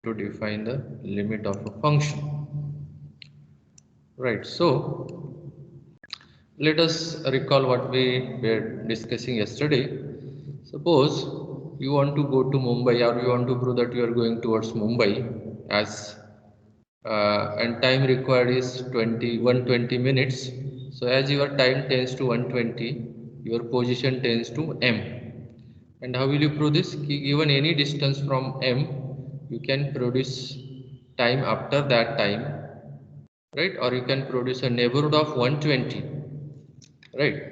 to define the limit of a function. Right, so let us recall what we were discussing yesterday. Suppose you want to go to Mumbai, or you want to prove that you are going towards Mumbai, as and time required is 120 minutes. So as your time tends to 120, your position tends to m. And how will you prove this? Given any distance from m, you can produce time after that time, right? Or you can produce a neighborhood of 120, right?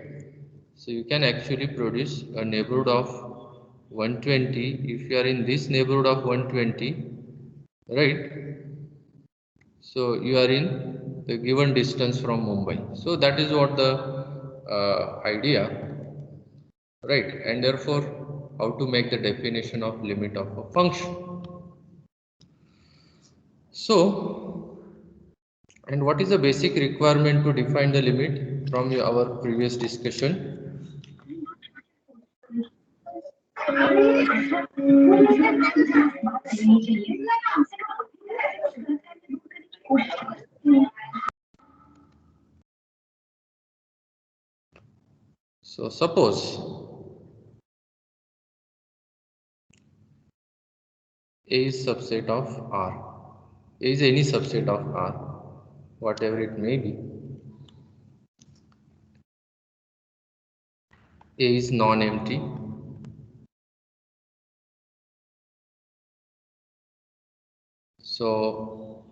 So you can actually produce a neighborhood of 120 if you are in this neighborhood of 120, right? So you are in the given distance from Mumbai. So that is what the idea, right? And therefore, how to make the definition of limit of a function. So, and what is the basic requirement to define the limit from our previous discussion? So suppose A is subset of R. A is any subset of R, whatever it may be. A is non-empty. So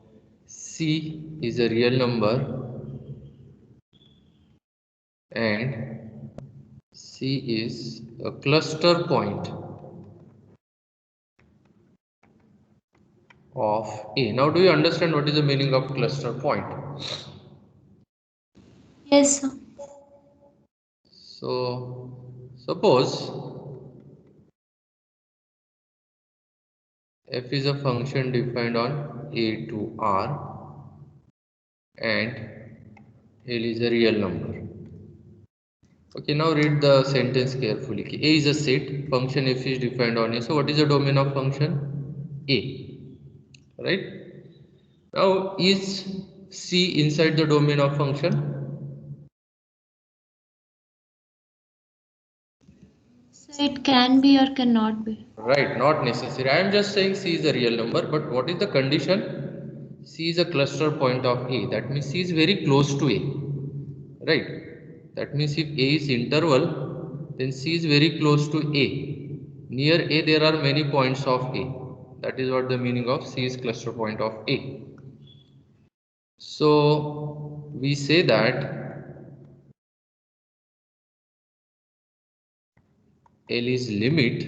C is a real number and C is a cluster point of A. Now do you understand what is the meaning of cluster point? Yes, sir. So suppose f is a function defined on A to R and L is a real number. Okay, now read the sentence carefully. A is a set, function f is defined on A. So what is the domain of function? A, right? Now is C inside the domain of function? So it can be or cannot be. Right, not necessary. I am just saying C is a real number, but what is the condition? C is a cluster point of A. That means C is very close to A. Right. That means if A is interval, then C is very close to A. Near A there are many points of A. That is what the meaning of C is cluster point of A. So we say that L is limit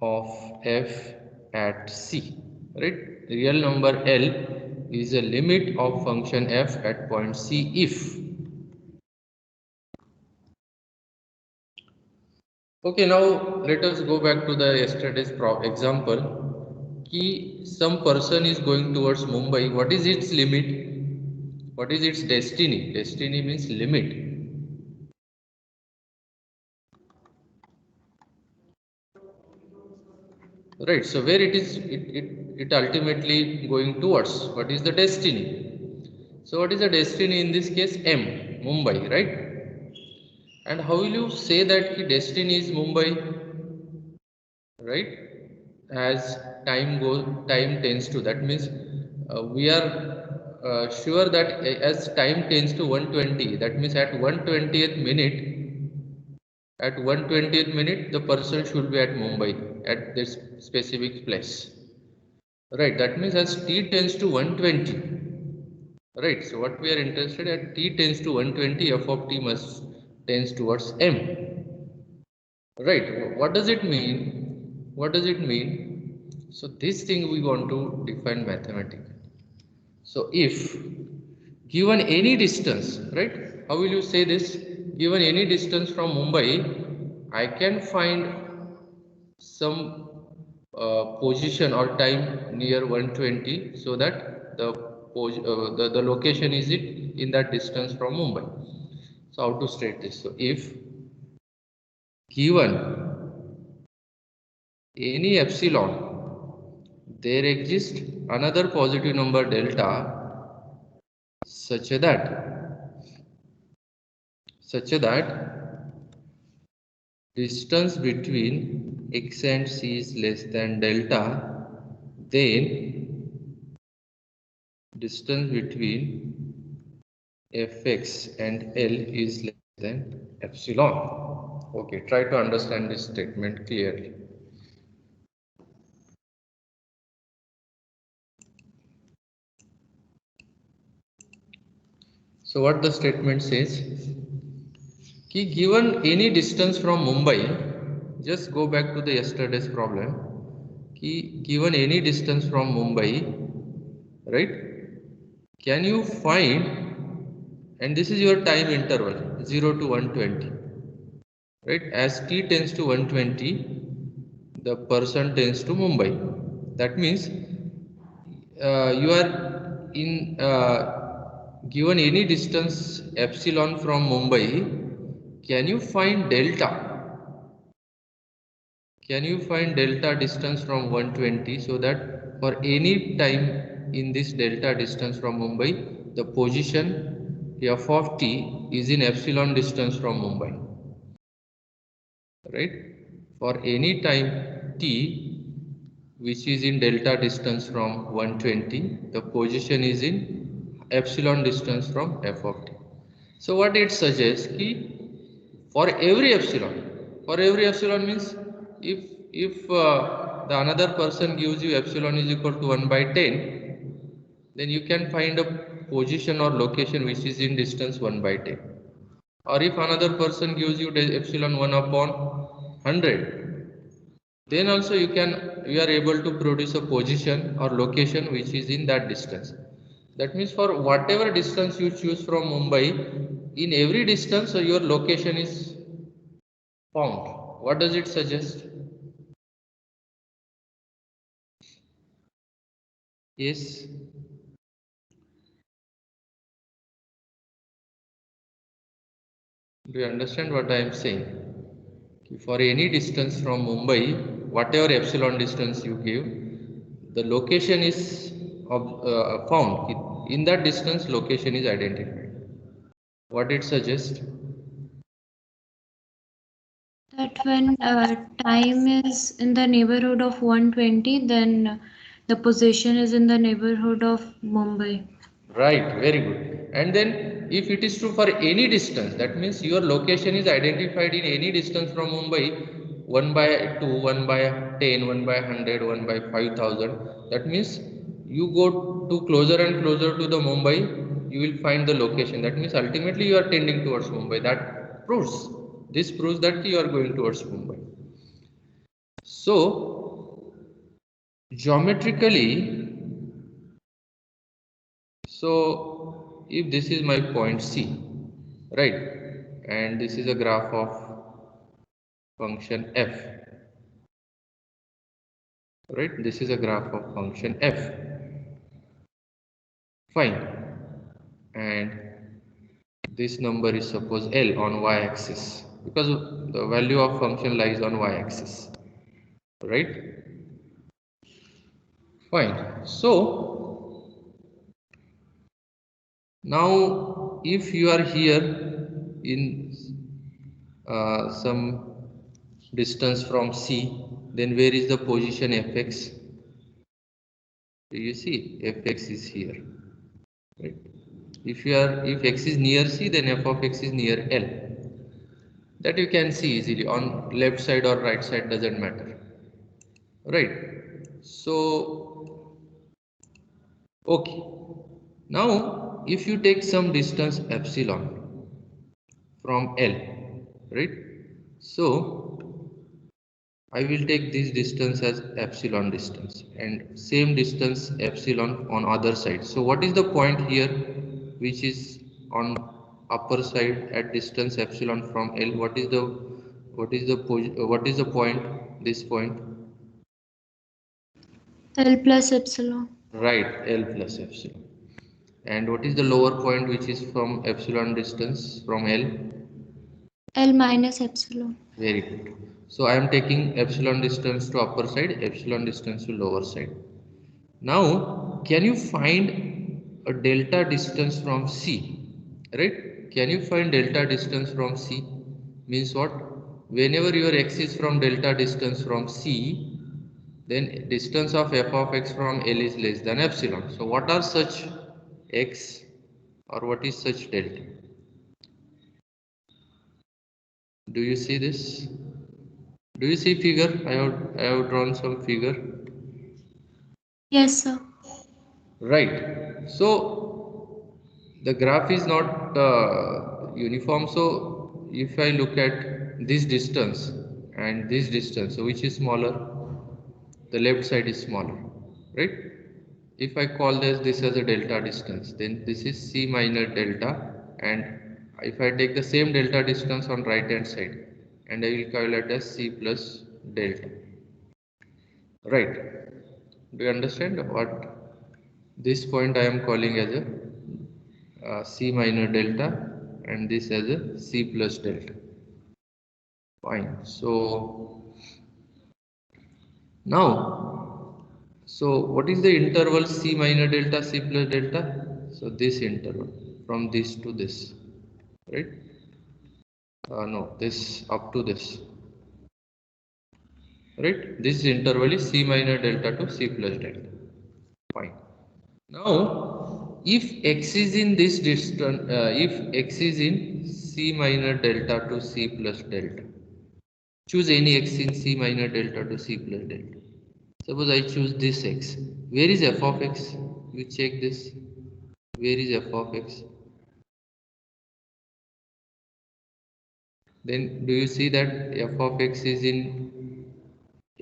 of f at C, right? Real number L is a limit of function f at point C if. Okay, now let us go back to the yesterday's example. Ki some person is going towards Mumbai. What is its limit? What is its destiny? Destiny means limit. Right, so where it ultimately going towards? What is the destiny? So what is the destiny in this case? M, Mumbai, right? And how will you say that the destiny is Mumbai? Right? As time tends to, that means we are sure that as time tends to 120, that means at 120th minute, at 120th minute, the person should be at Mumbai at this specific place. Right, that means as t tends to 120. Right, so what we are interested at t tends to 120, f of t must tends towards m. Right, what does it mean? What does it mean? So this thing we want to define mathematically. So if given any distance, right? How will you say this? Given any distance from Mumbai, I can find some position or time near 120 so that the location is it in that distance from Mumbai. So how to state this? So if given any epsilon, there exists another positive number delta such that distance between x and c is less than delta, then distance between fx and L is less than epsilon. Okay, try to understand this statement clearly. So what the statement says, कि given any distance from Mumbai, just go back to the yesterday's problem, कि given any distance from Mumbai, right, can you find, and this is your time interval 0 to 120, right, as t tends to 120 the person tends to Mumbai. That means you are in given any distance epsilon from Mumbai, can you find delta? Can you find delta distance from 120 so that for any time in this delta distance from Mumbai, the position f of t is in epsilon distance from Mumbai, right? For any time t which is in delta distance from 120, the position is in epsilon distance from f of t. So what it suggests ki for every epsilon means if the another person gives you epsilon is equal to 1 by 10, then you can find a position or location which is in distance 1 by 10. Or if another person gives you epsilon 1 upon 100, then also you are able to produce a position or location which is in that distance. That means for whatever distance you choose from Mumbai, in every distance your location is found. What does it suggest? Yes, do you understand what I am saying? For any distance from Mumbai, whatever epsilon distance you give, the location is found. In that distance, location is identified. What it suggests? That when time is in the neighborhood of 120, then the position is in the neighborhood of Mumbai. Right, very good. And then if it is true for any distance, that means your location is identified in any distance from Mumbai, 1 by 2, 1 by 10, 1 by 100, 1 by 5,000. That means you go to closer and closer to the Mumbai, you will find the location. That means ultimately you are tending towards Mumbai. This proves that you are going towards Mumbai. So, geometrically, so if this is my point C, right, and this is a graph of function f, right, this is a graph of function f, fine, and this number is suppose L on y-axis because the value of function lies on y-axis, right, fine. So now if you are here in some distance from C, then where is the position fx? Do you see fx is here, right? If x is near C, then f of x is near L. That you can see easily on left side or right side, doesn't matter, right? So okay, now if you take some distance epsilon from L, right? So I will take this distance as epsilon distance and same distance epsilon on other side. So what is the point here which is on upper side at distance epsilon from L? What is the point? This point? L plus epsilon. Right, L plus epsilon. And what is the lower point which is from epsilon distance from L? L minus epsilon. Very good. So I am taking epsilon distance to upper side, epsilon distance to lower side. Now, can you find a delta distance from C? Right? Can you find delta distance from C? Means what? Whenever your x is from delta distance from C, then distance of f of x from L is less than epsilon. So what are such x, or what is such delta? Do you see this? Do you see figure? I have drawn some figure. Yes, sir. Right. So the graph is not uniform. So if I look at this distance and this distance, so which is smaller? The left side is smaller, right? If I call this as a delta distance, then this is C minor delta, and if I take the same delta distance on right hand side, and I will call it as C plus delta, right? Do you understand what this point I am calling as a C minor delta, and this as a C plus delta? Fine. So now, so what is the interval C minor delta, C plus delta? So this interval from this to this, right? No, this up to this, right? This interval is C minor delta to C plus delta. Fine. Now, if x is in this distance, if x is in C minor delta to C plus delta, choose any x in C minor delta to C plus delta. Suppose I choose this x. Where is f of x? You check this. Where is f of x? Then do you see that f of x is in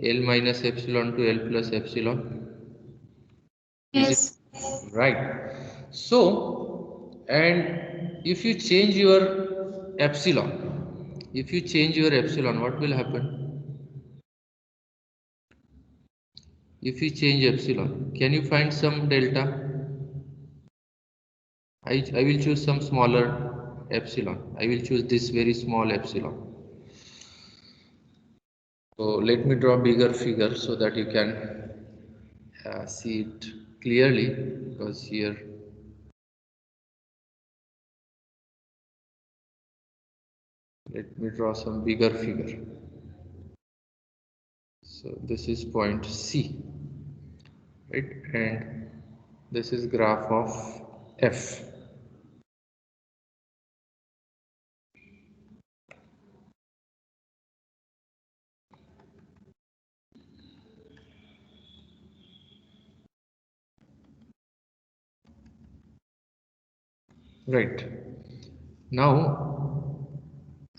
L minus epsilon to L plus epsilon? Is it Yes. right? So, and if you change your epsilon, if you change your epsilon, what will happen? If you change epsilon, can you find some delta? I will choose some smaller epsilon. I will choose this very small epsilon. So let me draw bigger figure so that you can see it clearly, because here let me draw some bigger figure. So this is point C, right? And this is graph of F. Right. Now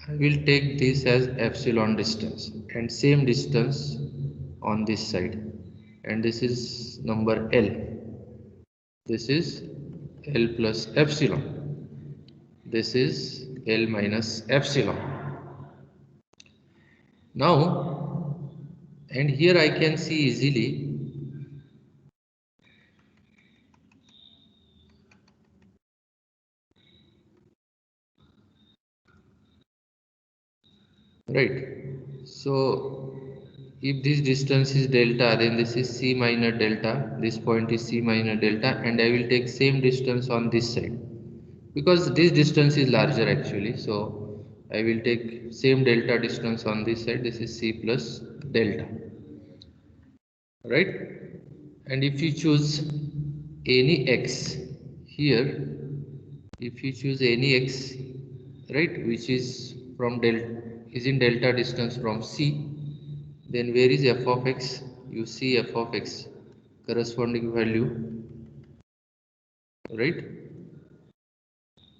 I will take this as epsilon distance, and same distance on this side, and this is number L. This is L plus epsilon. This is L minus epsilon. Now, and here I can see easily, right? So if this distance is delta, then this is C minor delta, this point is C minor delta, and I will take same distance on this side, because this distance is larger actually. So I will take same delta distance on this side, this is C plus delta, right? And if you choose any x here, if you choose any x, right, which is from delta, is in delta distance from C, then where is f of x? You see f of x corresponding value, right?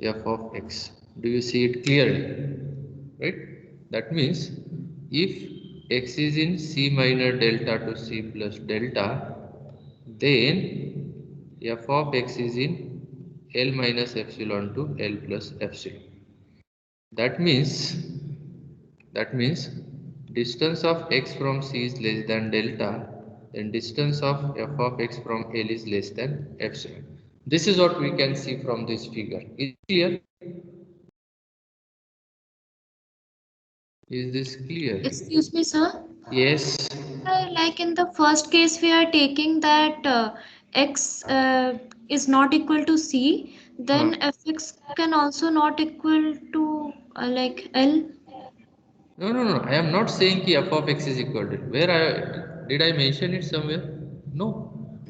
F of x. Do you see it clearly? Right? That means if x is in C minor delta to C plus delta, then f of x is in L minus epsilon to L plus epsilon. That means distance of x from C is less than delta, then distance of f of x from L is less than epsilon. This is what we can see from this figure. Is it clear? Is this clear? Excuse me, sir. Yes. Like in the first case, we are taking that x is not equal to c, Huh. then fx can also not equal to like L. No, no, no. I am not saying ki f of x is equal to. Where did I mention it somewhere? No.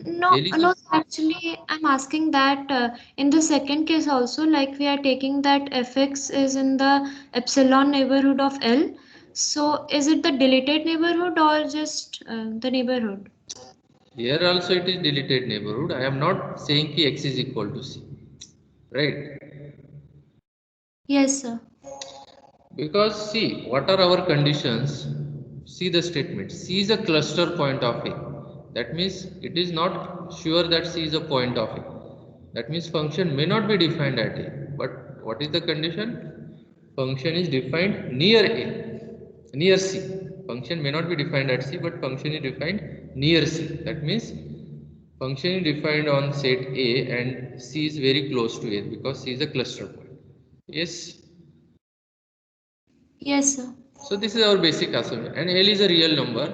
No, L is no, actually, I'm asking that in the second case also, like we are taking that fx is in the epsilon neighborhood of L. So is it the deleted neighborhood or just the neighborhood? here also it is deleted neighborhood. I am not saying ki x is equal to c. Right? Yes, sir. Because see, what are our conditions? See the statement. C is a cluster point of A. That means it is not sure that C is a point of A. That means function may not be defined at A. But what is the condition? Function is defined near A, near C. Function may not be defined at C, but function is defined near C. That means function is defined on set A and C is very close to A because C is a cluster point. Yes. Yes, sir. So this is our basic assumption and L is a real number.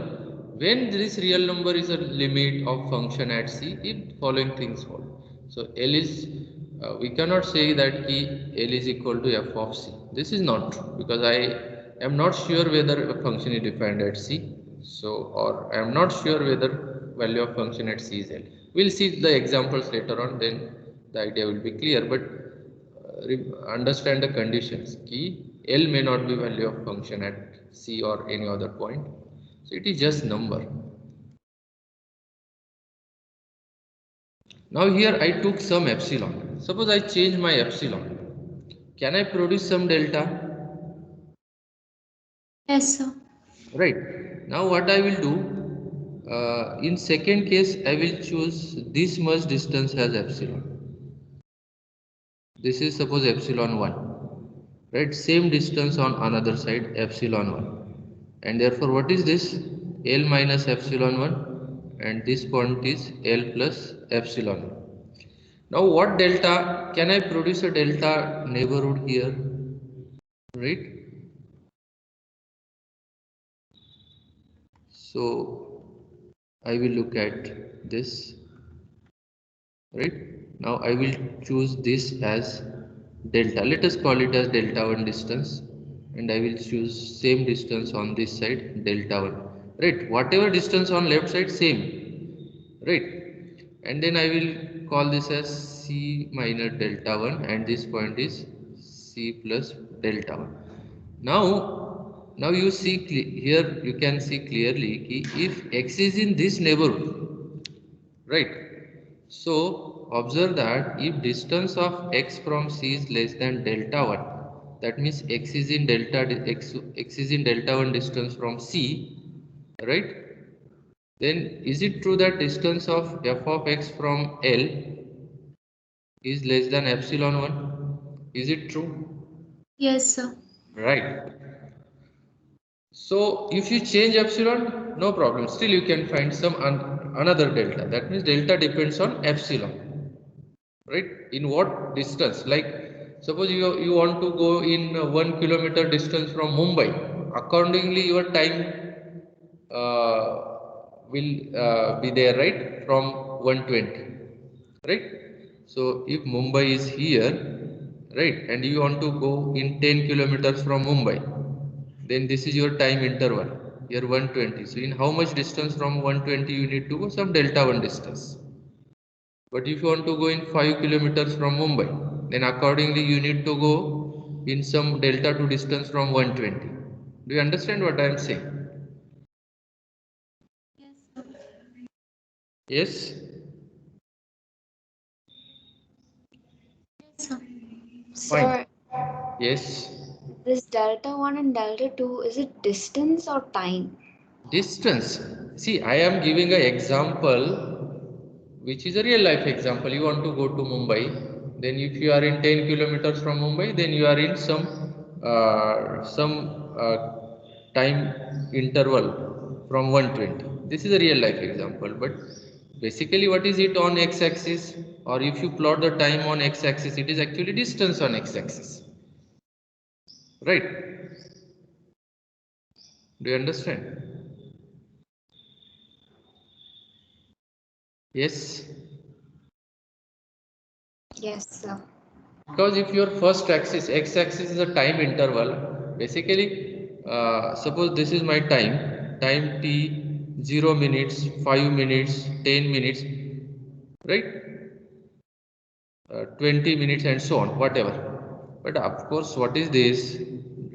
When this real number is a limit of function at C, if following things follow. So L is, we cannot say that key L is equal to f of C. This is not true because I am not sure whether a function is defined at C. So, or I am not sure whether value of function at C is L. We'll see the examples later on, then the idea will be clear. But understand the conditions. Key L may not be value of function at C or any other point. So it is just number. Now here I took some epsilon. Suppose I change my epsilon. Can I produce some delta? Yes, sir. Right. Now what I will do, in second case I will choose this much distance as epsilon. This is suppose epsilon 1. Right, same distance on another side epsilon 1, and therefore what is this? L minus epsilon 1, and this point is L plus epsilon 1. Now what delta, can I produce a delta neighborhood here? Right, so I will look at this. Right, now I will choose this as delta. Let us call it as delta 1 distance, and I will choose same distance on this side delta 1. Right, whatever distance on left side same. Right, and then I will call this as C minus delta 1, and this point is C plus delta 1. Now you see here you can see clearly ki if x is in this neighborhood, right, so observe that if distance of x from C is less than delta 1, that means x is in x is in delta 1 distance from C, right? Then is it true that distance of f of x from L is less than epsilon 1? Is it true? Yes, sir. Right. So if you change epsilon, no problem. Still you can find some another delta. That means delta depends on epsilon. Right, in what distance, like suppose you want to go in 1 kilometer distance from Mumbai, accordingly your time uh, will be there, right, from 120, right. So if Mumbai is here, right, and you want to go in 10 kilometers from Mumbai, then this is your time interval here 120. So in how much distance from 120 you need to go? Some delta 1 distance. But if you want to go in 5 kilometers from Mumbai, then accordingly you need to go in some delta 2 distance from 120. Do you understand what I am saying? Yes? Yes, sir. Fine. Sir, Yes. this delta 1 and delta 2, is it distance or time? Distance. See, I am giving an example which is a real life example. You want to go to Mumbai, then if you are in 10 kilometers from Mumbai, then you are in some time interval from 120. This is a real life example, but basically what is it on x axis, or if you plot the time on x axis, it is actually distance on x axis, right? Do you understand? Yes. Yes, sir. Because if your first axis, x-axis is a time interval, basically, suppose this is my time t 0 minutes, 5 minutes, 10 minutes, right? 20 minutes and so on, whatever. But of course, what is this?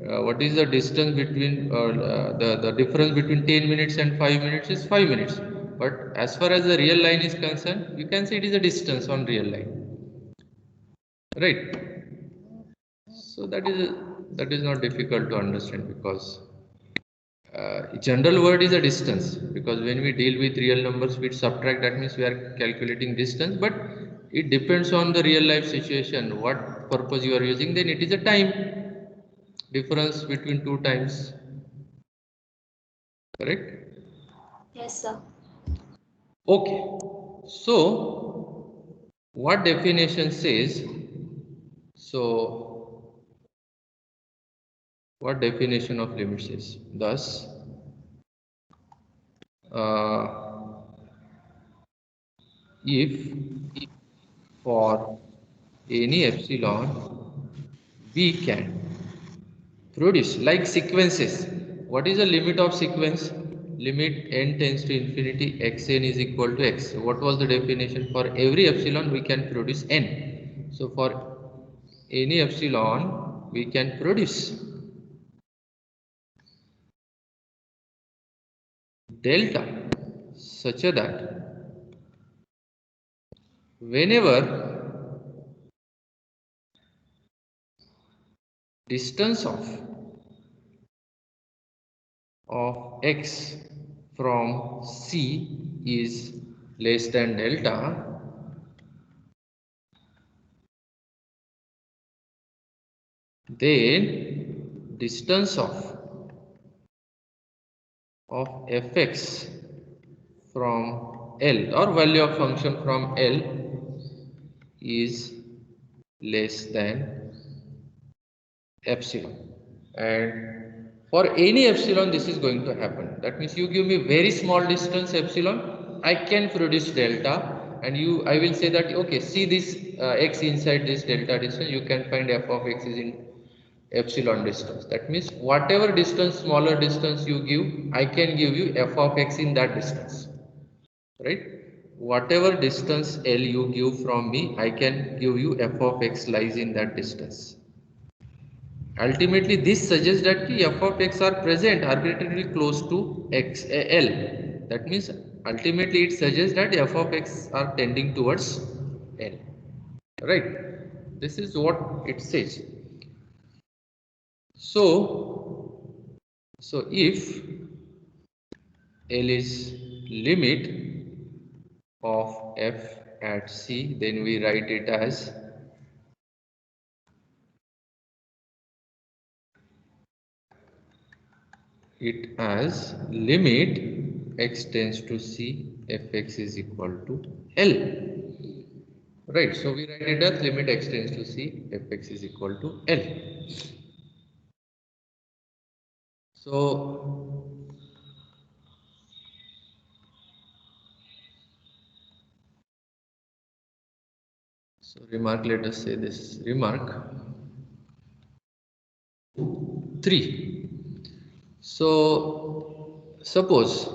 What is the distance between, the difference between 10 minutes and 5 minutes is 5 minutes. But as far as the real line is concerned, you can say it is a distance on real line, right? So that is not difficult to understand because general word is a distance, because when we deal with real numbers we subtract, that means we are calculating distance, but it depends on the real life situation, what purpose you are using, then it is a time difference between two times, correct? Yes, sir. Okay, so what definition says, so what definition of limit says, thus uh, if for any epsilon we can produce like sequences. What is the limit of sequence? Limit n tends to infinity xn is equal to x. So what was the definition? For every epsilon we can produce n. So for any epsilon we can produce delta such that whenever distance of x from C is less than delta, then distance of fx from L or value of function from L is less than epsilon. And for any epsilon this is going to happen, that means you give me very small distance epsilon, I can produce delta, and I will say that okay, see this x inside this delta distance, you can find f of x is in epsilon distance. That means whatever distance, smaller distance you give, I can give you f of x in that distance, right? Whatever distance L you give from me, I can give you f of x lies in that distance. Ultimately, this suggests that the f of x are present arbitrarily close to L. That means ultimately it suggests that f of x are tending towards L. Right? This is what it says. So if L is limit of f at C, then we write it as limit x tends to C, fx is equal to L. Right, so we write it as limit x tends to C, fx is equal to L. So, remark, let us say this remark 3. So, suppose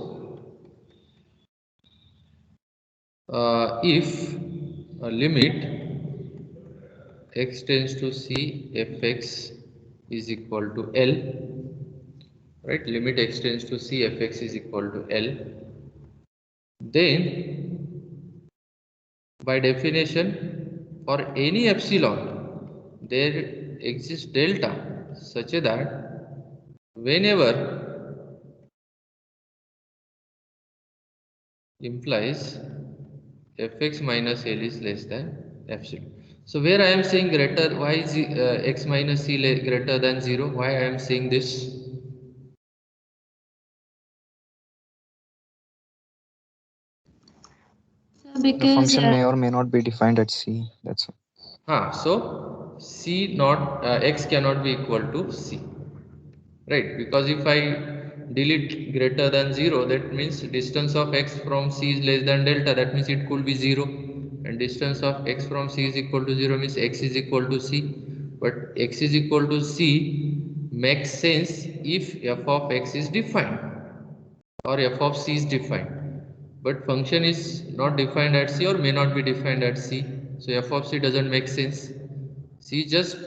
if a limit x tends to C, fx is equal to L, right? Limit x tends to C, fx is equal to L, then by definition, for any epsilon, there exists delta such that whenever implies fx minus L is less than epsilon. So where I am saying greater, why is x minus C greater than 0? Why I am saying this? So The because function may or may not be defined at C. That's all. So C not x cannot be equal to C. Right, because if I delete greater than 0, that means distance of x from c is less than delta, that means it could be 0, and distance of x from c is equal to 0 means x is equal to c. But x is equal to c makes sense if f of x is defined or f of c is defined, but function is not defined at c or may not be defined at c, so f of c doesn't make sense. C is just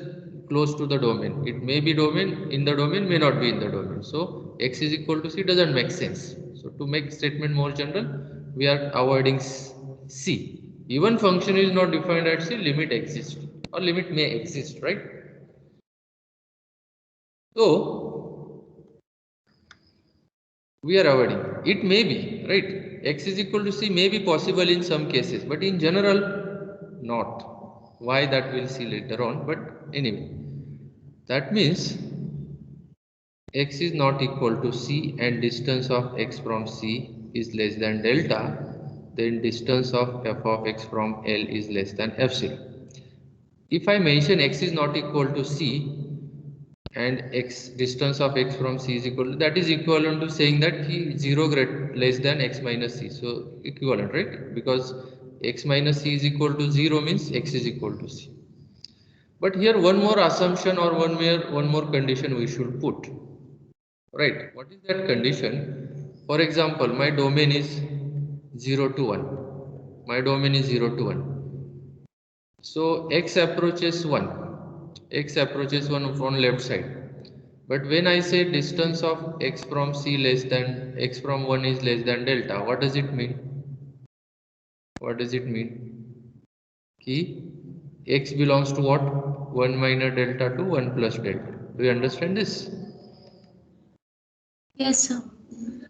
close to the domain, it may be domain in the domain, may not be in the domain, so x is equal to c doesn't make sense. So to make statement more general, we are avoiding c. Even function is not defined at c, limit exists or limit may exist, right? So we are avoiding. It may be, right? X is equal to c may be possible in some cases, but in general, not. Why, that we'll see later on. But anyway, that means x is not equal to c and distance of x from c is less than delta, then distance of f of x from L is less than epsilon. If I mention x is not equal to c and x distance of x from c is equal to, that is equivalent to saying that 0 less than x minus c, so equivalent, right? Because x minus c is equal to 0 means x is equal to c. But here one more assumption or one more condition we should put, right? What is that condition? For example, my domain is 0 to 1, my domain is 0 to 1, so x approaches 1, x approaches 1 from left side. But when I say distance of x from c less than x from 1 is less than delta, what does it mean? What does it mean? Ki x belongs to what? 1 minus delta to 1 plus delta. Do you understand this? Yes, sir.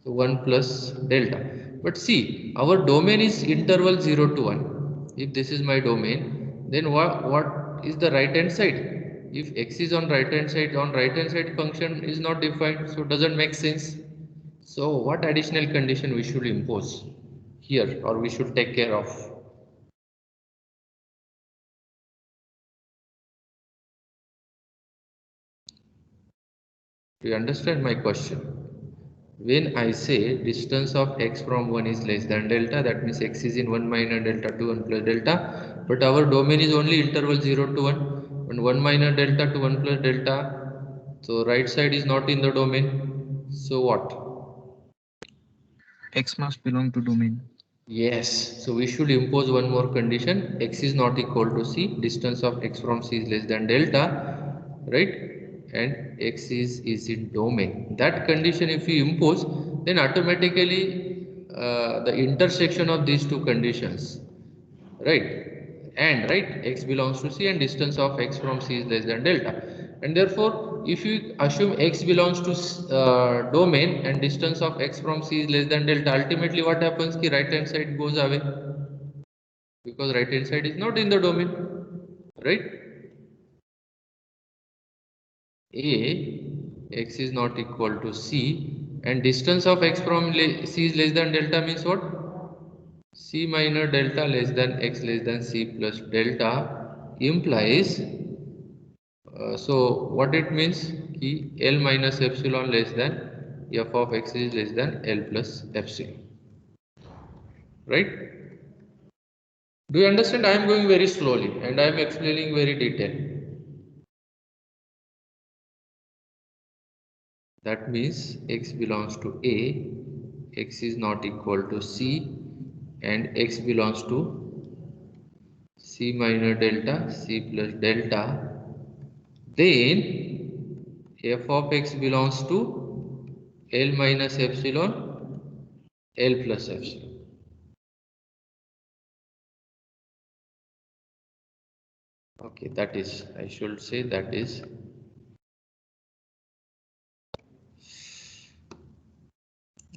So 1 plus delta. But see, our domain is interval 0 to 1. If this is my domain, then what is the right hand side? If x is on right hand side function is not defined, so doesn't make sense. So what additional condition we should impose here or we should take care of? Do you understand my question? When I say distance of x from 1 is less than delta, that means x is in 1 minus delta to 1 plus delta, but our domain is only interval 0 to 1, and 1 minus delta to 1 plus delta, so right side is not in the domain, so what? X must belong to domain. Yes, so we should impose one more condition, x is not equal to c, distance of x from c is less than delta, right? And x is in domain. That condition if we impose, then automatically the intersection of these two conditions, right? And right, x belongs to c and distance of x from c is less than delta. And therefore, if you assume x belongs to domain and distance of x from c is less than delta, ultimately what happens? Ki right hand side goes away because right hand side is not in the domain, right? A, x is not equal to c and distance of x from c is less than delta means what? C minor delta less than x less than c plus delta implies, so what it means? Ki L minus epsilon less than f of x is less than L plus epsilon, right? Do you understand? I am going very slowly and I am explaining very detailed. That means x belongs to A, x is not equal to c, and x belongs to c minor delta, c plus delta, then f of x belongs to L minus epsilon, L plus epsilon. Okay, that is, I should say that is.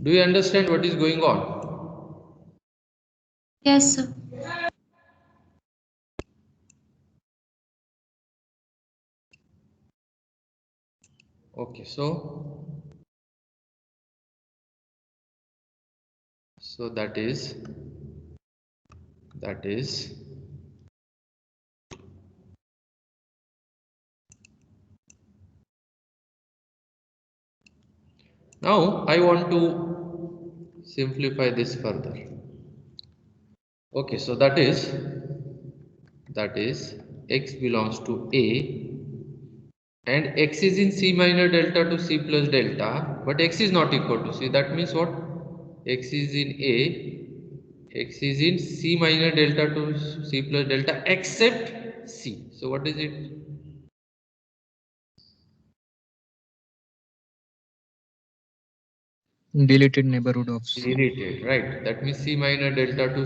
Do you understand what is going on? Yes, sir. Okay, so that is Now I want to simplify this further. Okay, so that is x belongs to A and x is in C minor delta to C plus delta, but x is not equal to C. That means what? X is in A, x is in C minor delta to C plus delta except C. So what is it? Deleted neighborhood of C. Deleted, right? That means C minor delta to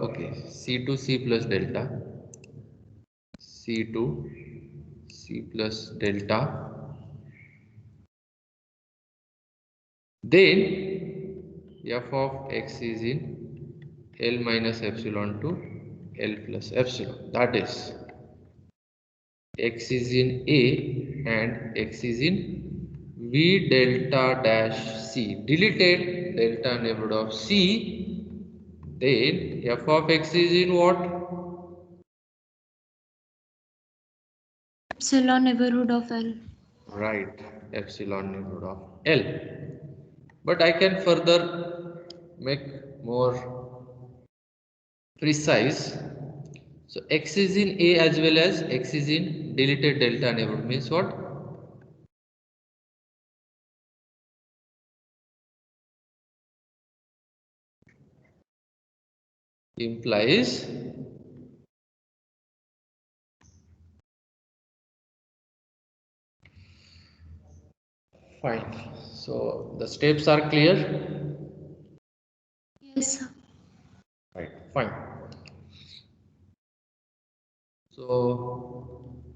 okay, C to C plus delta, C to C plus delta. Then f of x is in L minus epsilon to L plus epsilon. That is x is in A and x is in V delta dash C. Deleted delta neighborhood of C. Then f of x is in what? Epsilon neighborhood of L. Right, epsilon neighborhood of L. But I can further make more precise. So x is in A as well as x is in deleted delta neighborhood means what? Implies fine. So the steps are clear. Yes, sir. Right, fine. So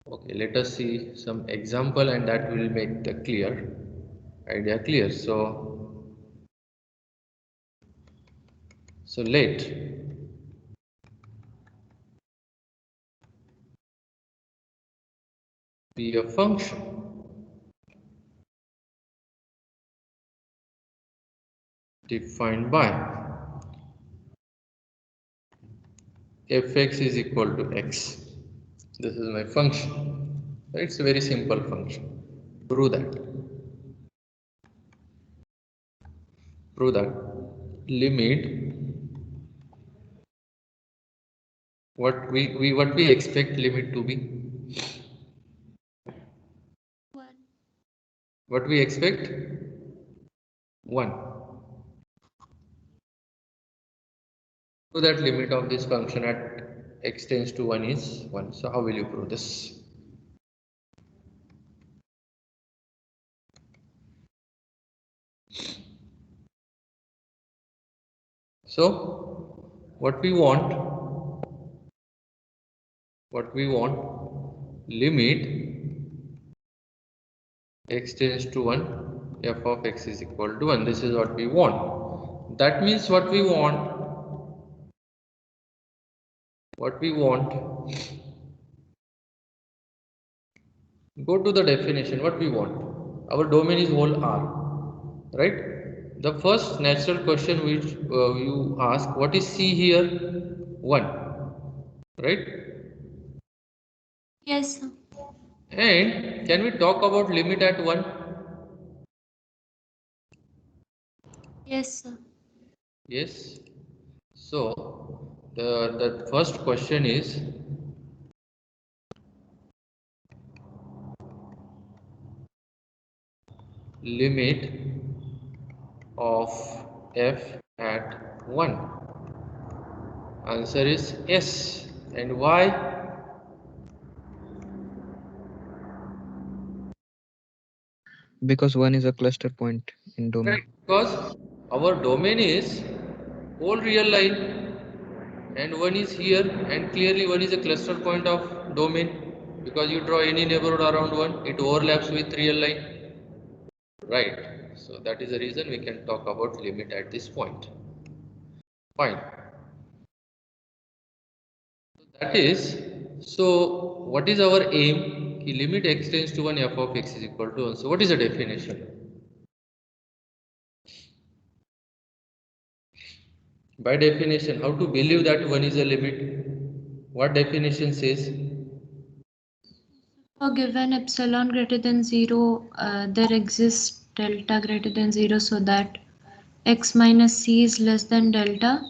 okay, let us see some example and that will make the clear idea clear. So let be a function defined by fx is equal to x. This is my function. It's a very simple function. Prove that. Prove that. Limit what we expect limit to be. One. What we expect? 1. So that limit of this function at x tends to 1 is 1. So how will you prove this? So what we want limit x tends to 1 f of x is equal to 1. This is what we want. That means what we want go to the definition. What we want, our domain is whole R, right? The first natural question which you ask, what is C here? 1, right? Yes, sir. And can we talk about limit at 1? Yes, sir. Yes. So the first question is limit of f at 1. Answer is yes. And why? Because 1 is a cluster point in domain. Right, because our domain is whole real line and 1 is here, and clearly 1 is a cluster point of domain because you draw any neighborhood around 1, it overlaps with real line, right? So that is the reason we can talk about limit at this point. Fine. That is, so what is our aim? Ki limit x tends to 1 f of x is equal to 1. So what is the definition? By definition, how to believe that 1 is a limit? What definition says? For given epsilon greater than 0, there exists delta greater than 0 so that x minus c is less than delta,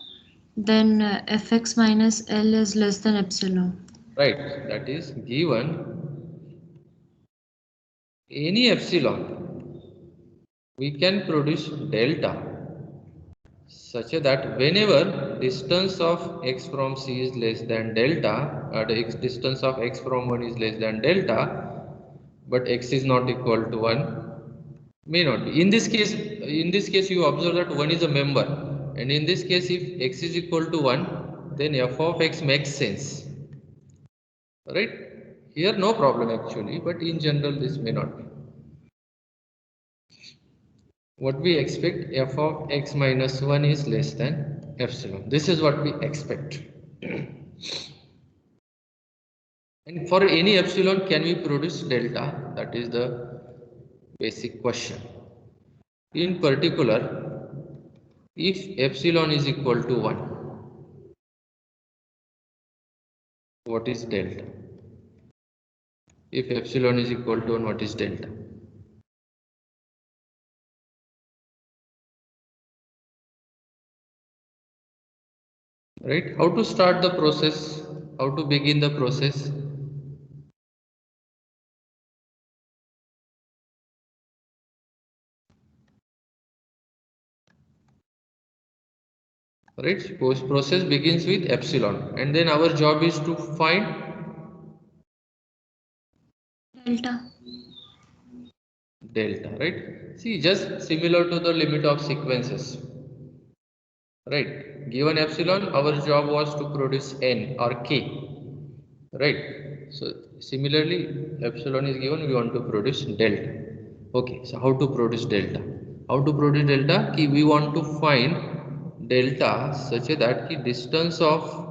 then fx minus L is less than epsilon. Right, that is given any epsilon, we can produce delta such that whenever distance of x from c is less than delta, the distance of x from 1 is less than delta, but x is not equal to 1, may not be. In this case you observe that 1 is a member, and in this case if x is equal to 1, then f of x makes sense, right? Here no problem actually, but in general this may not be. What we expect, f of x minus 1 is less than epsilon. This is what we expect. And for any epsilon, can we produce delta? That is the basic question. In particular, if epsilon is equal to 1, what is delta? If epsilon is equal to 1, what is delta? Right? How to start the process? How to begin the process? Right? Suppose process begins with epsilon, and then our job is to find Delta. delta, right? See, just similar to the limit of sequences, right? Given epsilon, our job was to produce n or k, right? So similarly, epsilon is given, we want to produce delta. Okay, so how to produce delta? How to produce delta? We want to find delta such that the distance of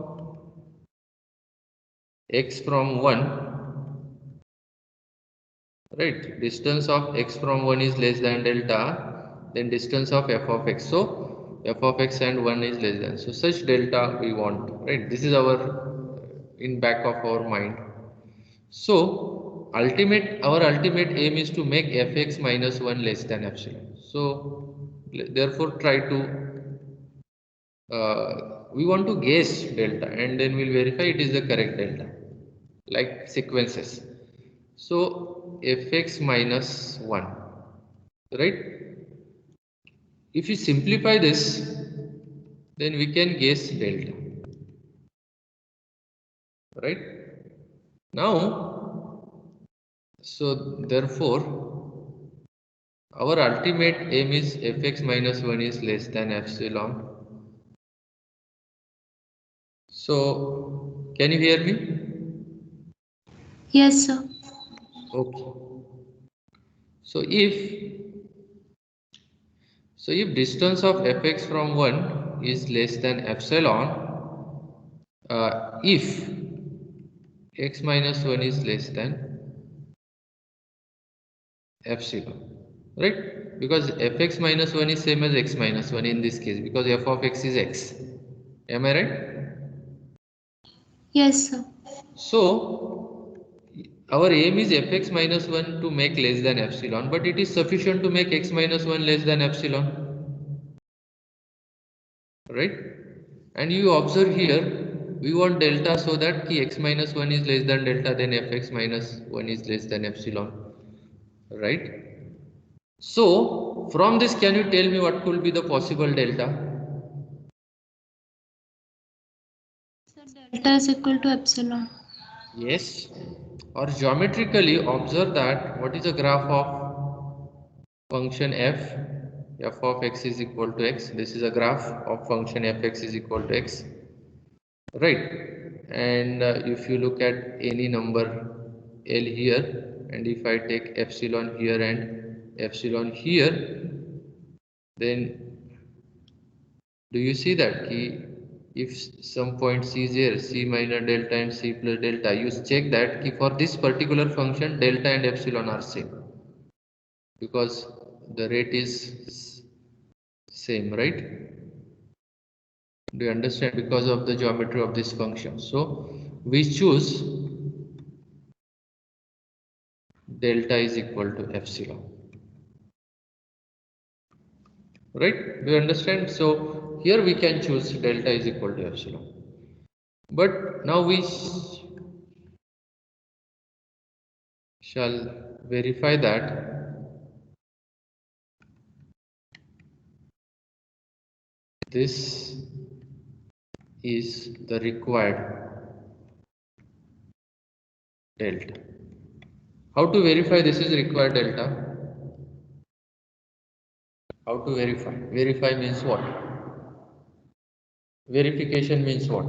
x from 1, right, distance of x from 1 is less than delta, then distance of f of x, so f of x and 1 is less than, so such delta we want, right? This is our in back of our mind. So our ultimate aim is to make fx minus 1 less than epsilon. So therefore try to we want to guess delta, and then we'll verify it is the correct delta, like sequences. So fx minus 1, right? If you simplify this, then we can guess delta, right? Now, so therefore, our ultimate aim is fx minus 1 is less than epsilon. So, can you hear me? Yes, sir. Okay. So if distance of fx from 1 is less than epsilon, if x minus 1 is less than epsilon, right? Because fx minus 1 is same as x minus 1 in this case, because f of x is x. Am I right? Yes, sir. So our aim is fx minus 1 to make less than epsilon, but it is sufficient to make x minus 1 less than epsilon, right? And you observe here, we want delta so that ki x minus 1 is less than delta, then fx minus 1 is less than epsilon, right? So from this, can you tell me what could be the possible delta? So delta is equal to epsilon. Yes. Or geometrically observe that what is the graph of function f of x is equal to x. This is a graph of function fx is equal to x, right? And if you look at any number L here, and if I take epsilon here and epsilon here, then do you see that if some point c is here, c minus delta and c plus delta, you check that for this particular function delta and epsilon are same, because the rate is same, right? Do you understand? Because of the geometry of this function, so we choose delta is equal to epsilon. Right? Do you understand? So here we can choose delta is equal to epsilon. But now we shall verify that this is the required delta. How to verify this is required delta? How to verify? Verify means what? Verification means what?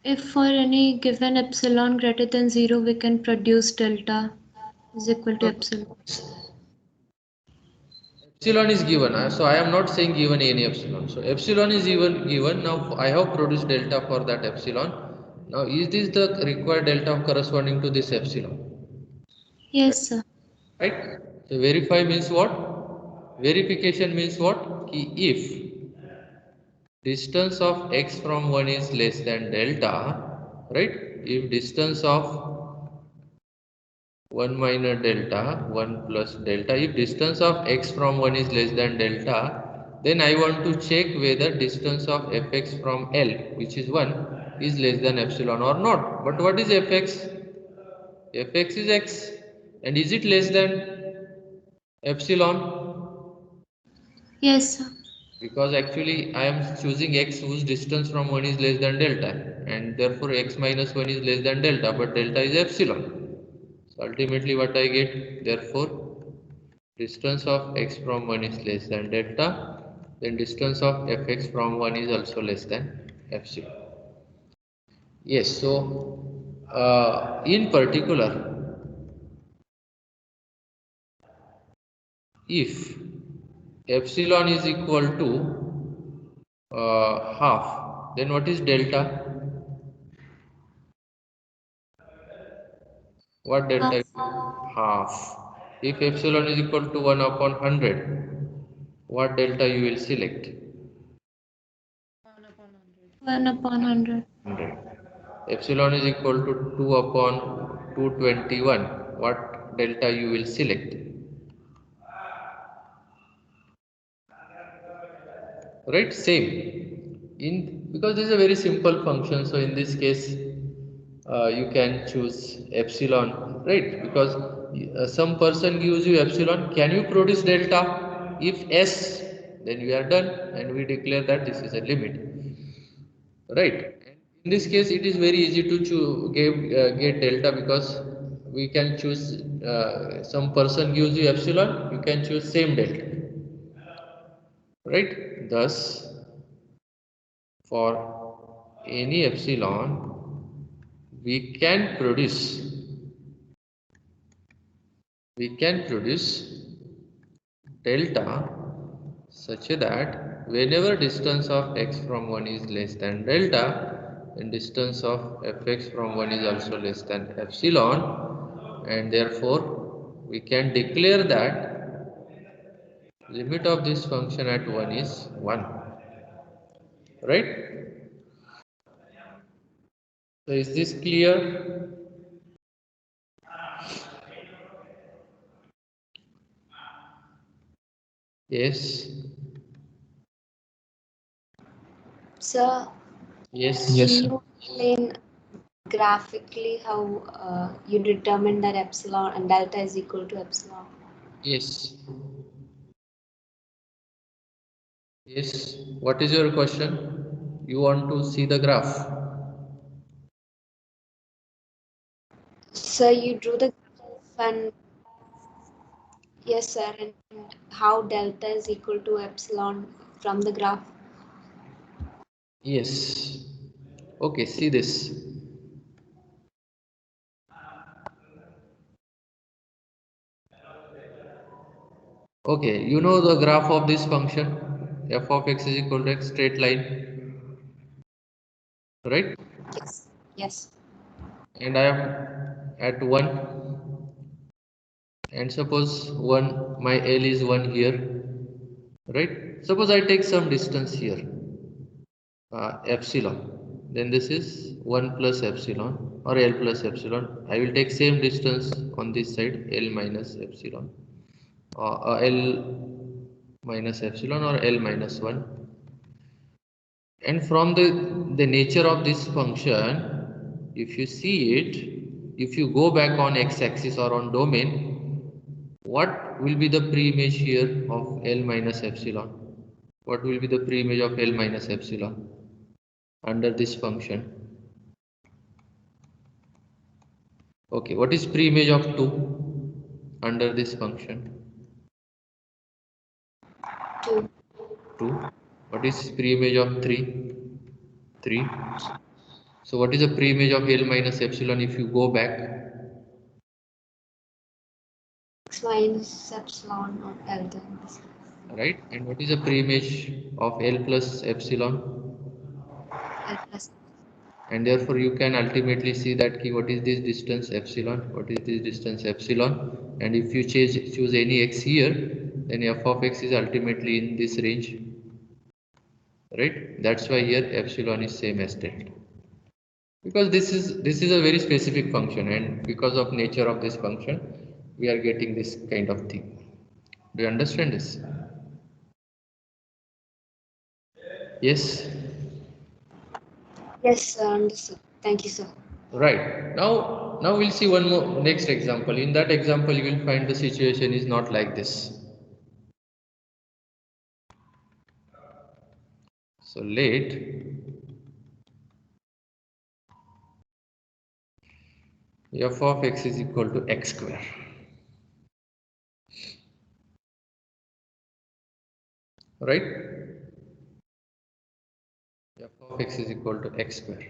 If for any given epsilon greater than 0, we can produce delta is equal to epsilon. Epsilon is given, so I am not saying given any epsilon. So epsilon is even given. Now I have produced delta for that epsilon. Now is this the required delta corresponding to this epsilon? Yes, sir. Right? So verify means what? Verification means what? If distance of x from 1 is less than delta, right? If distance of 1 minus delta 1 plus delta, if distance of x from 1 is less than delta, then I want to check whether distance of fx from L, which is 1, is less than epsilon or not. But what is fx? Fx is x, and is it less than epsilon? Yes, sir. Because actually I am choosing x whose distance from 1 is less than delta, and therefore x minus 1 is less than delta, but delta is epsilon. So ultimately what I get, therefore distance of x from 1 is less than delta, then distance of fx from 1 is also less than epsilon. Yes, so in particular, if epsilon is equal to half, then what is delta? What delta is half? If epsilon is equal to 1 upon 100, what delta you will select? 1 upon 100. 100. Epsilon is equal to 2 upon 221. What delta you will select? Right? Same. In because this is a very simple function, so in this case you can choose epsilon, right? Because some person gives you epsilon, can you produce delta? If yes, then we are done and we declare that this is a limit, right? And in this case it is very easy to get delta, because we can choose some person gives you epsilon, you can choose same delta, right? Thus for any epsilon we can produce delta such that whenever distance of x from 1 is less than delta, then distance of fx from 1 is also less than epsilon, and therefore we can declare that limit of this function at 1 is 1, right? So is this clear? Yes. Sir, Yes. can Yes, sir. you explain graphically how you determine that epsilon and delta is equal to epsilon? Yes. Yes. What is your question? You want to see the graph? So you drew the graph and yes, sir, and how delta is equal to epsilon from the graph. Yes. Okay, see this. Okay, you know the graph of this function f of x is equal to x, straight line, right? Yes. Yes. And I am at 1, and suppose 1, my L is 1 here, right? Suppose I take some distance here, epsilon, then this is 1 plus epsilon or L plus epsilon. I will take same distance on this side, L minus epsilon, L minus epsilon or L minus 1. And from the nature of this function, if you see it, if you go back on x-axis or on domain, what will be the pre-image here of L minus epsilon? What will be the pre-image of L minus epsilon under this function? Okay, what is pre-image of 2 under this function? 2. 2. What is pre-image of 3? 3. So what is the pre-image of L minus epsilon if you go back? X minus epsilon or L times. Right? And what is the pre-image of L plus epsilon? L plus. And therefore you can ultimately see that key, what is this distance epsilon, what is this distance epsilon, and if you choose any x here, then f of x is ultimately in this range, right? That's why here epsilon is same as delta, because this is a very specific function, and because of nature of this function we are getting this kind of thing. Do you understand this? Yes. Yes, sir, understood. Thank you, sir. Right. Now we'll see one more next example. In that example, you will find the situation is not like this. So let f of x is equal to x square. Right? F of x is equal to x square.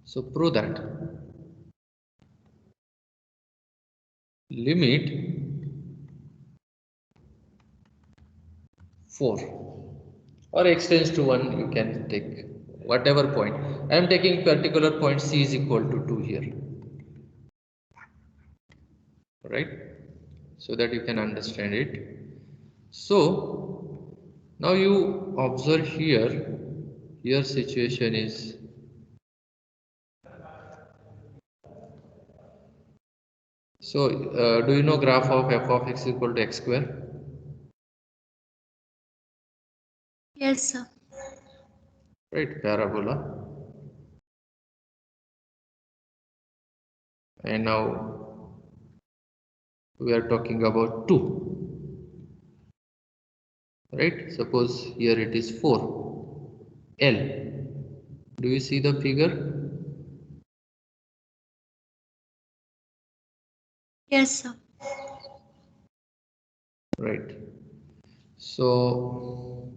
So prove that. Limit 4 or x tends to 1, you can take whatever point. I am taking particular point c is equal to 2 here. Right? So that you can understand it. So now you observe here situation is, so do you know graph of f of x equal to x square? Yes, sir. Right, parabola. And now we are talking about 2, right? Suppose here it is 4 L. Do you see the figure? Yes, sir. Right. So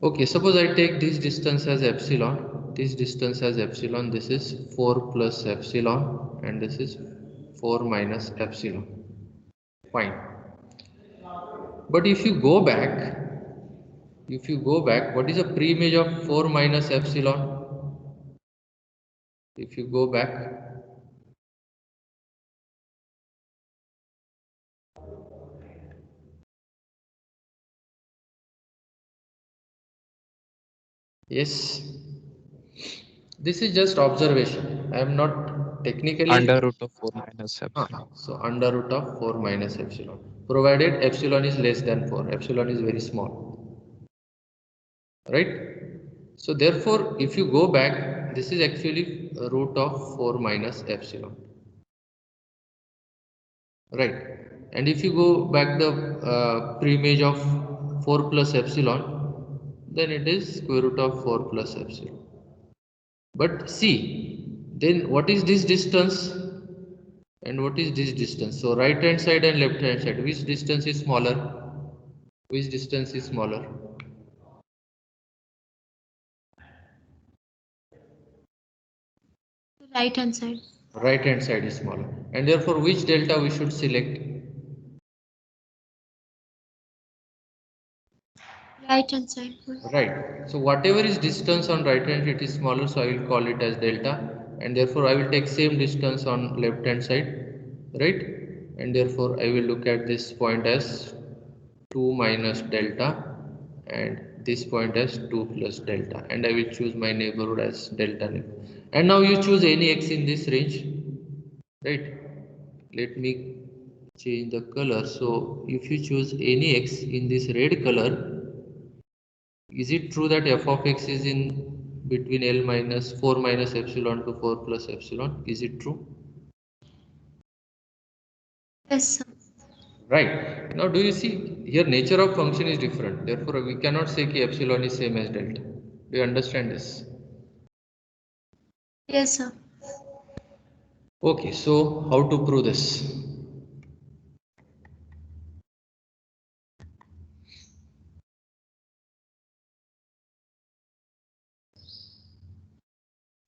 okay, suppose I take this distance as epsilon, this distance as epsilon, this is 4 plus epsilon, and this is 4 minus epsilon. Fine. But if you go back, what is the pre-image of 4 minus epsilon? If you go back, yes, this is just observation. I am not Under technically. root of 4 minus epsilon. So under root of 4 minus epsilon, provided epsilon is less than 4, epsilon is very small, right? So therefore, if you go back, this is actually root of 4 minus epsilon, right? And if you go back the pre-image of 4 plus epsilon, then it is square root of 4 plus epsilon. But see, then what is this distance and what is this distance? So right hand side and left hand side, which distance is smaller? Which distance is smaller? Right hand side. Right hand side is smaller, and therefore which delta we should select? Right hand side. Right. So whatever is distance on right hand it is smaller, so I will call it as delta, and therefore I will take same distance on left hand side, right? And therefore I will look at this point as 2 minus delta, and this point as 2 plus delta, and I will choose my neighborhood as delta neighborhood. And now you choose any x in this range, right? Let me change the color. So if you choose any x in this red color, is it true that f of x is in between L minus 4 minus epsilon to 4 plus epsilon? Is it true? Yes, sir. Right. Now do you see here nature of function is different. Therefore we cannot say ki epsilon is same as delta. Do you understand this? Yes, sir. Okay, so how to prove this?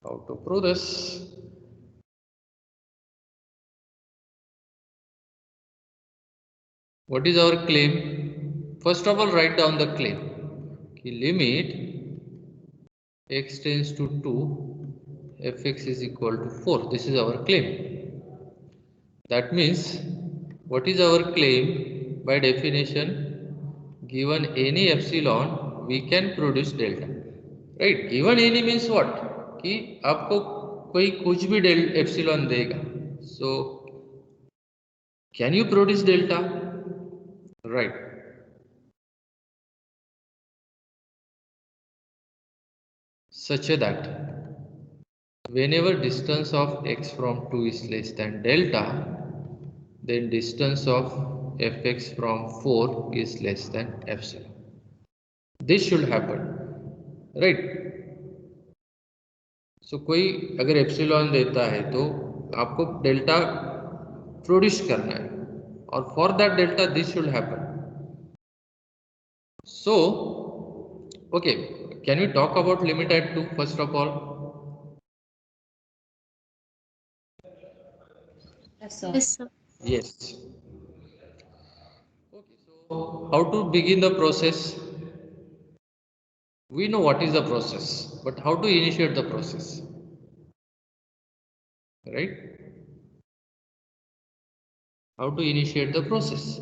How to prove this? What is our claim? First of all, write down the claim. Ki limit x tends to 2, fx is equal to 4. This is our claim. That means, what is our claim? By definition, given any epsilon, we can produce delta. Right? Given any means what? कि आपको कोई कुछ भी epsilon देगा. So, can you produce delta? Right. Such that whenever distance of x from 2 is less than delta, then distance of fx from 4 is less than epsilon. This should happen, right? So कोई अगर epsilon देता है तो आपको delta produce करना है, और for that delta this should happen. So okay, can we talk about limit at 2 first of all? Yes, sir. Yes, sir. Yes. Okay, so how to begin the process? We know what is the process, but how to initiate the process, right? How to initiate the process?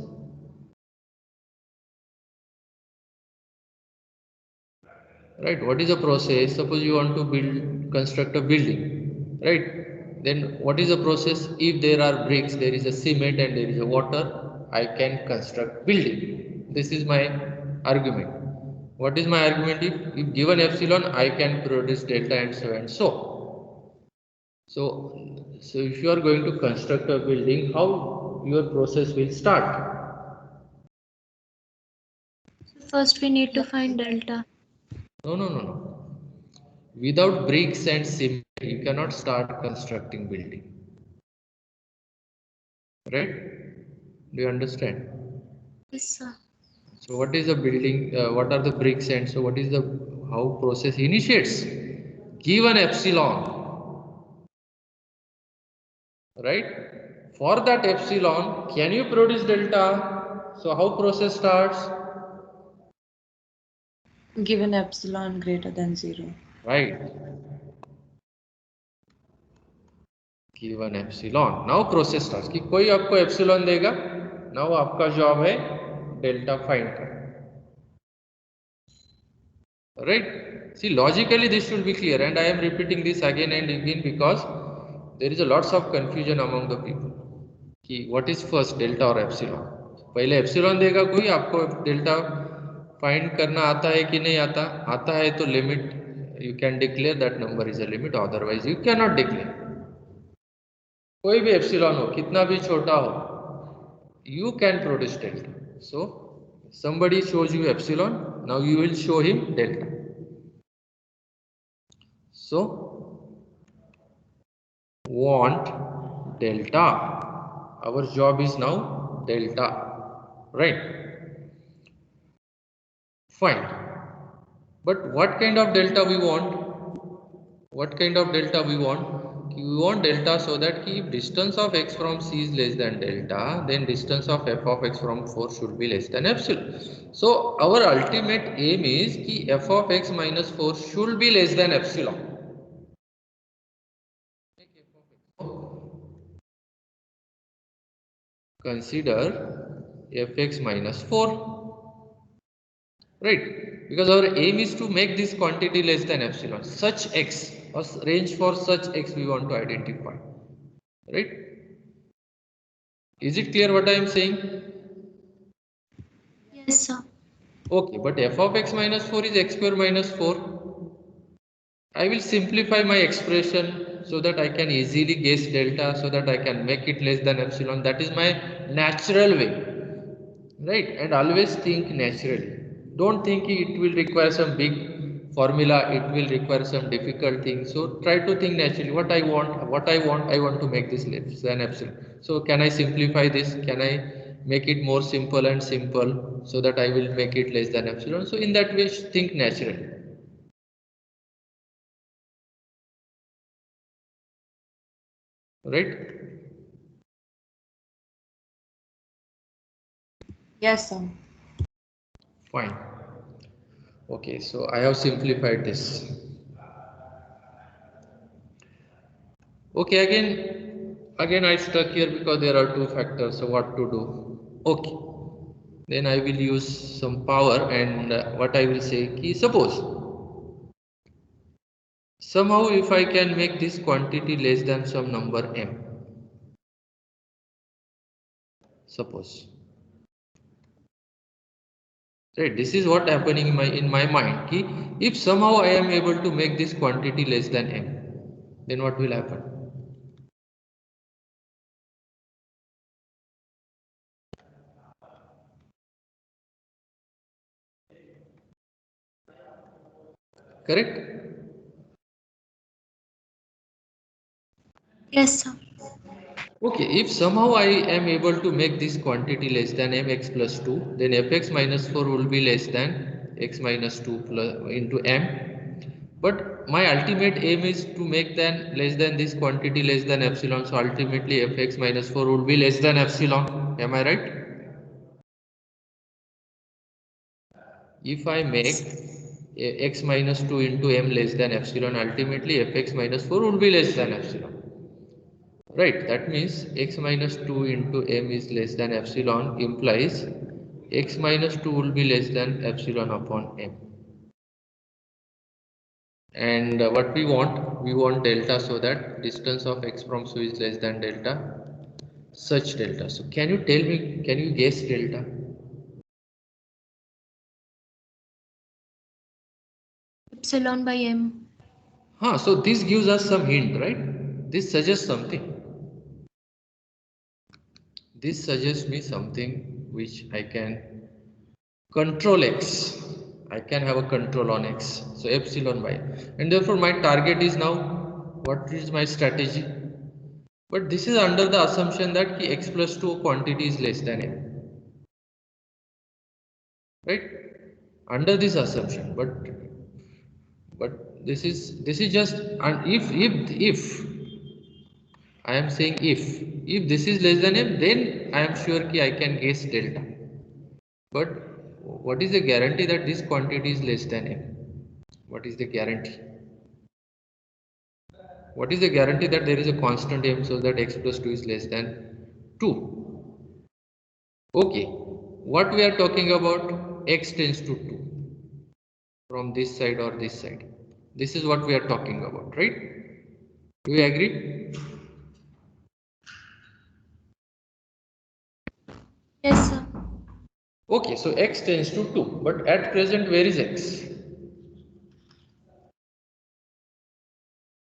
Right? What is the process? Suppose you want to construct a building, right? Then what is the process? If there are bricks, there is a cement and there is a water, I can construct building. This is my argument. What is my argument? If given epsilon, I can produce delta and so and so. So if you are going to construct a building, how your process will start? First, we need to find delta. No. Without bricks and cement, you cannot start constructing building. Right? Do you understand? Yes, sir. So what is the building? What are the bricks and so what is the how process initiates? Given epsilon, right? For that epsilon, can you produce delta? So how process starts? Given epsilon greater than 0. Right. Given epsilon. Now process starts. कि कोई आपको epsilon देगा. Now आपका job है delta find करना. Right? See, logically this should be clear, and I am repeating this again and again because there is a lots of confusion among the people कि what is first delta or epsilon. पहले epsilon देगा कोई, आपको delta find करना आता है कि नहीं आता. आता है तो limit you can declare that number is a limit, otherwise you cannot declare. कोई भी epsilon हो, कितना भी छोटा हो, you can produce delta. So somebody shows you epsilon, now you will show him delta. So want delta, our job is now delta, right? Fine, but what kind of delta we want? What kind of delta we want? We want delta so that if distance of x from c is less than delta, then distance of f of x from 4 should be less than epsilon. So our ultimate aim is कि f of x minus 4 should be less than epsilon. Consider fx minus 4, right? Because our aim is to make this quantity less than epsilon. Such x, or range for such x we want to identify, right? Is it clear what I am saying? Yes, sir. Okay, but f of x minus 4 is x square minus 4. I will simplify my expression so that I can easily guess delta, so that I can make it less than epsilon. That is my natural way, right? And always think naturally. Don't think it will require some big formula, it will require some difficult thing. So try to think naturally. I want to make this less than epsilon. So can I simplify this? Can I make it more simple and simple so that I will make it less than epsilon? So in that way, think naturally, right? Yes, sir. Fine. Okay, so I have simplified this. Okay, again I stuck here because there are two factors. So what to do? Okay, then I will use some power, and what I will say ki suppose somehow if I can make this quantity less than some number m, suppose, right, this is what happening in my mind ki if somehow I am able to make this quantity less than m, then what will happen? Correct? Yes, sir. Okay, if somehow I am able to make this quantity less than mx plus 2, then fx minus 4 will be less than x minus 2 plus into m. But my ultimate aim is to make then less than this quantity less than epsilon. So ultimately fx minus 4 will be less than epsilon. Am I right? If I make x minus 2 into m less than epsilon, ultimately fx minus 4 will be less than epsilon. Right, that means x minus 2 into m is less than epsilon implies x minus 2 will be less than epsilon upon m. And what we want delta, so that distance of x from so is less than delta, such delta. So can you tell me, can you guess delta? Epsilon by m. So this gives us some hint, right? This suggests something. This suggests me something which I can control x. I can have a control on x. So epsilon by. And therefore my target is now, what is my strategy? But this is under the assumption that x plus 2 quantity is less than m. Right? Under this assumption. But this is just, and if I am saying if this is less than m, then I am sure ki I can guess delta. But what is the guarantee that this quantity is less than m? What is the guarantee? What is the guarantee that there is a constant m so that x plus 2 is less than 2? Okay, what we are talking about, x tends to 2 from this side or this side. This is what we are talking about, right? Do you agree? Yes, sir. Okay, so x tends to 2, but at present where is x?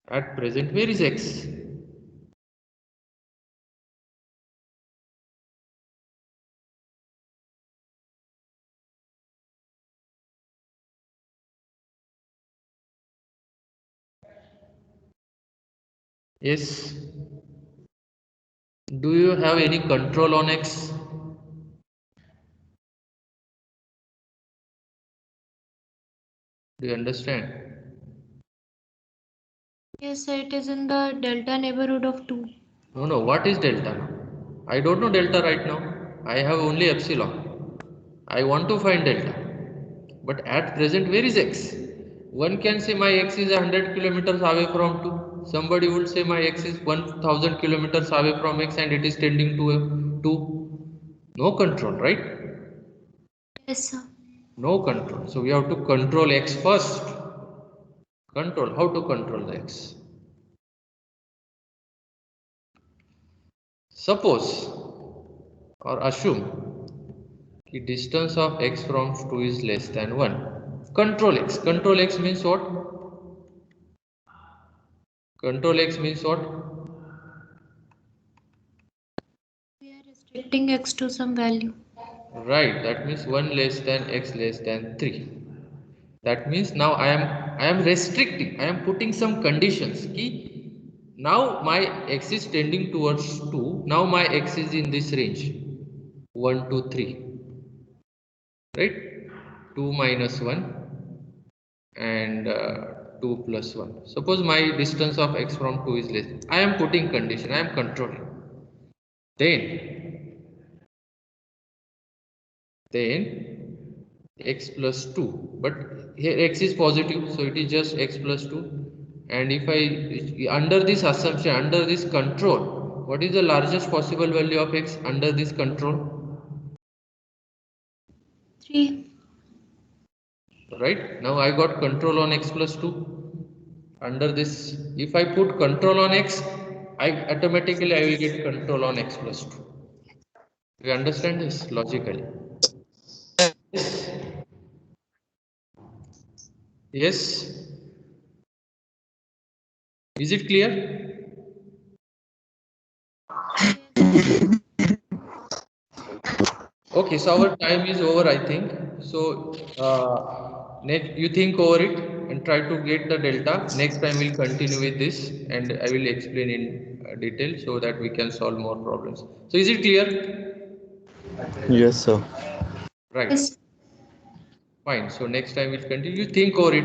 At present where is x? Yes. Do you have any control on x? Do you understand? Yes, sir. It is in the delta neighborhood of 2. No, no. What is delta now? I don't know delta right now. I have only epsilon. I want to find delta. But at present, where is x? One can say my x is 100 kilometers away from 2. Somebody would say my x is 1000 kilometers away from x and it is tending to 2. No control, right? Yes, sir. No control. So we have to control x first. Control. How to control the x? Suppose or assume the distance of x from 2 is less than 1. Control x. Control x means what? Control x means what? We are restricting x to some value. Right, that means 1 less than x less than 3. That means now I am restricting, I am putting some conditions. Key, now my x is tending towards 2. Now my x is in this range 1 to 3. Right? 2 minus 1 and 2 plus 1. Suppose my distance of x from 2 is less. I am putting condition, I am controlling. Then x plus 2, but here x is positive, so it is just x plus 2. And if I, under this assumption, under this control, what is the largest possible value of x under this control? 3. Right, now I got control on x plus 2. Under this, if I put control on x, I automatically I will get control on x plus 2. You understand this logically? Yes. Is it clear? Okay, so our time is over, I think. So, next you think over it and try to get the delta. Next time we'll continue with this, and I will explain in detail so that we can solve more problems. So, is it clear? Yes, sir. Right. Yes. Fine. So next time we'll continue. You think over it.